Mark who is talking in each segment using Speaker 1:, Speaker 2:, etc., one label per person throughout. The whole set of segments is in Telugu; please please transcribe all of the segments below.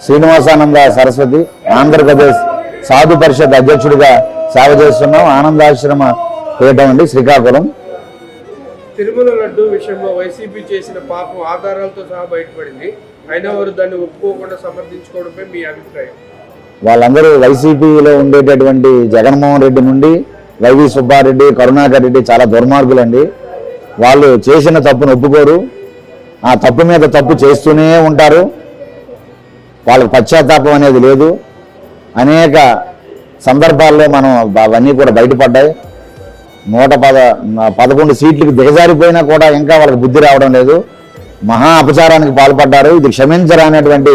Speaker 1: శ్రీనివాసానంద సరస్వతి ఆంధ్రప్రదేశ్ సాధు పరిషత్ అధ్యక్షుడిగా సేవ చేస్తున్నాం. ఆనందాశ్రమ పీఠం అండి, శ్రీకాకుళం.
Speaker 2: తిరుమల లడ్డు విషయంలో వైసీపీ చేసిన పాపం ఆధారాలతో సహా బయటపడింది. అయినా వారు దాన్ని ఒప్పుకోకుండా సమర్థించుకోవడంపై మీ అభిప్రాయం?
Speaker 1: వాళ్ళందరూ వైసీపీలో ఉండేటటువంటి జగన్మోహన్ రెడ్డి నుండి వైవి సుబ్బారెడ్డి, కరుణాకర్ రెడ్డి చాలా దుర్మార్గులండి. వాళ్ళు చేసిన తప్పును ఒప్పుకోరు, ఆ తప్పు మీద తప్పు చేస్తూనే ఉంటారు. వాళ్ళకి పశ్చాత్తాపం అనేది లేదు. అనేక సందర్భాల్లో మనం అవన్నీ కూడా బయటపడ్డాయి. 111 సీట్లకు దిగజారిపోయినా కూడా ఇంకా వాళ్ళకి బుద్ధి రావడం లేదు. మహా అపచారానికి పాల్పడ్డారు. ఇది క్షమించరానటువంటి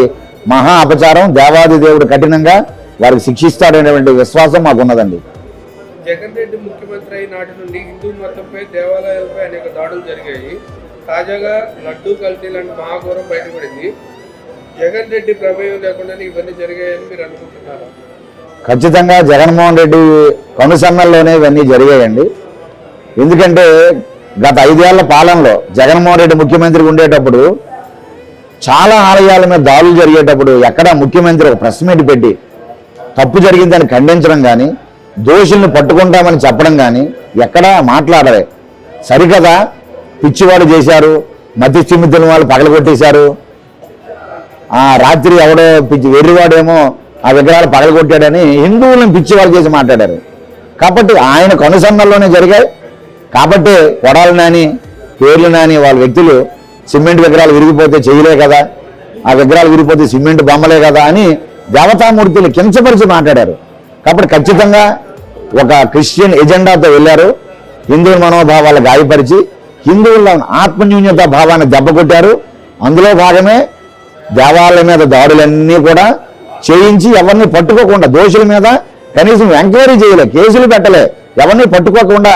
Speaker 1: మహా అపచారం. దేవాది దేవుడు కఠినంగా వారికి శిక్షిస్తాడనేటువంటి విశ్వాసం మాకున్నదండి.
Speaker 2: జగన్ రెడ్డి ముఖ్యమంత్రి అయిన నాటి నుండి హిందూ మతంపై, దేవాలయాలపై అనేక దాడులు జరిగాయి. తాజాగా లడ్డూ కల్తీ లాంటి మహాఘోరం బయటపడింది. జగన్ రెడ్డి ప్రమేయం లేకుండానే ఇవన్నీ జరిగాయని మీరు అనుకుంటున్నారా?
Speaker 1: ఖచ్చితంగా జగన్మోహన్ రెడ్డి కనుసన్నల్లోనే ఇవన్నీ జరిగాయండి. ఎందుకంటే గత 5 ఏళ్ల పాలనలో జగన్మోహన్ రెడ్డి ముఖ్యమంత్రిగా ఉండేటప్పుడు చాలా ఆలయాల మీద దాడులు జరిగేటప్పుడు ఎక్కడ ముఖ్యమంత్రి ఒక ప్రెస్ మీట్ పెట్టి తప్పు జరిగిందని ఖండించడం కానీ, దోషుల్ని పట్టుకుంటామని చెప్పడం కానీ ఎక్కడా మాట్లాడలే. సరికదా పిచ్చివాడు చేశారు, మతి స్థిమితుల వాళ్ళు పగలగొట్టేశారు. ఆ రాత్రి ఎవడో వెర్రివాడేమో ఆ విగ్రహాలు పగలగొట్టాడని హిందువులను పిచ్చివాళ్ళు చేసి మాట్లాడారు. కాబట్టి ఆయన కనుసన్నల్లోనే జరిగాయి. కాబట్టి కొడాలి నాని, పేర్లు నాని వాళ్ళ వ్యక్తులు సిమెంట్ విగ్రహాలు విరిగిపోతే చేయలే కదా, ఆ విగ్రహాలు విరిగిపోతే సిమెంట్ బొమ్మలే కదా అని దేవతామూర్తులు కించపరిచి మాట్లాడారు. కాబట్టి ఖచ్చితంగా ఒక క్రిస్టియన్ ఎజెండాతో వెళ్ళారు. హిందువుల మనోభావాలు గాయపరిచి హిందువుల ఆత్మన్యూన్యత భావాన్ని దెబ్బకొట్టారు. అందులో భాగమే దేవాలయం మీద దాడులన్నీ కూడా చేయించి ఎవరిని పట్టుకోకుండా, దోషుల మీద కనీసం ఎంక్వైరీ చేయలే, కేసులు పెట్టలే, ఎవరిని పట్టుకోకుండా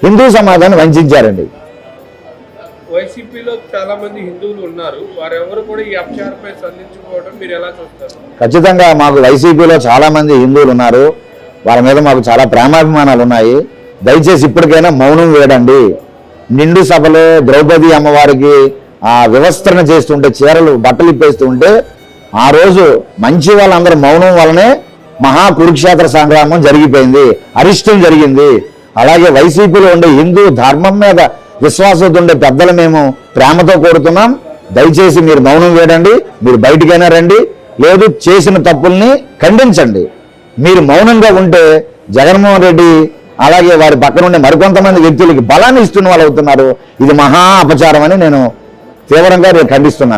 Speaker 1: హిందూ సమాజాన్ని వంచారండి.
Speaker 2: వైసీపీలో చాలా మంది హిందువులు ఉన్నారు, వారెవరు కూడా ఈ అపచారంపై స్పందించుకోవడం మీరు ఎలా చూస్తారు?
Speaker 1: ఖచ్చితంగా మాకు వైసీపీలో చాలా మంది హిందువులు ఉన్నారు. వారి మీద మాకు చాలా ప్రేమాభిమానాలు ఉన్నాయి. దయచేసి ఇప్పటికైనా మౌనం వేడండి. నిండు సభలో ద్రౌపది అమ్మవారికి ఆ వ్యవస్థను చేస్తుంటే, చీరలు బట్టలు ఇప్పేస్తూ ఉంటే, ఆ రోజు మంచి వాళ్ళందరూ మౌనం వల్లనే మహా కురుక్షేత్ర సంగ్రామం జరిగిపోయింది, అరిష్టం జరిగింది. అలాగే వైసీపీలో ఉండే హిందూ ధర్మం మీద విశ్వాసంతో ఉండే పెద్దలు మేము ప్రేమతో కోరుతున్నాం. దయచేసి మీరు మౌనం వేడండి. మీరు బయటికైనా రండి, లేదు చేసిన తప్పుల్ని ఖండించండి. మీరు మౌనంగా ఉంటే జగన్మోహన్ రెడ్డి అలాగే వారి పక్కన ఉండే మరికొంతమంది వ్యక్తులకి బలాన్ని ఇస్తున్న వాళ్ళు అవుతున్నారు. ఇది మహా అపచారం అని నేను తీవ్రంగా ఖండిస్తున్నాను.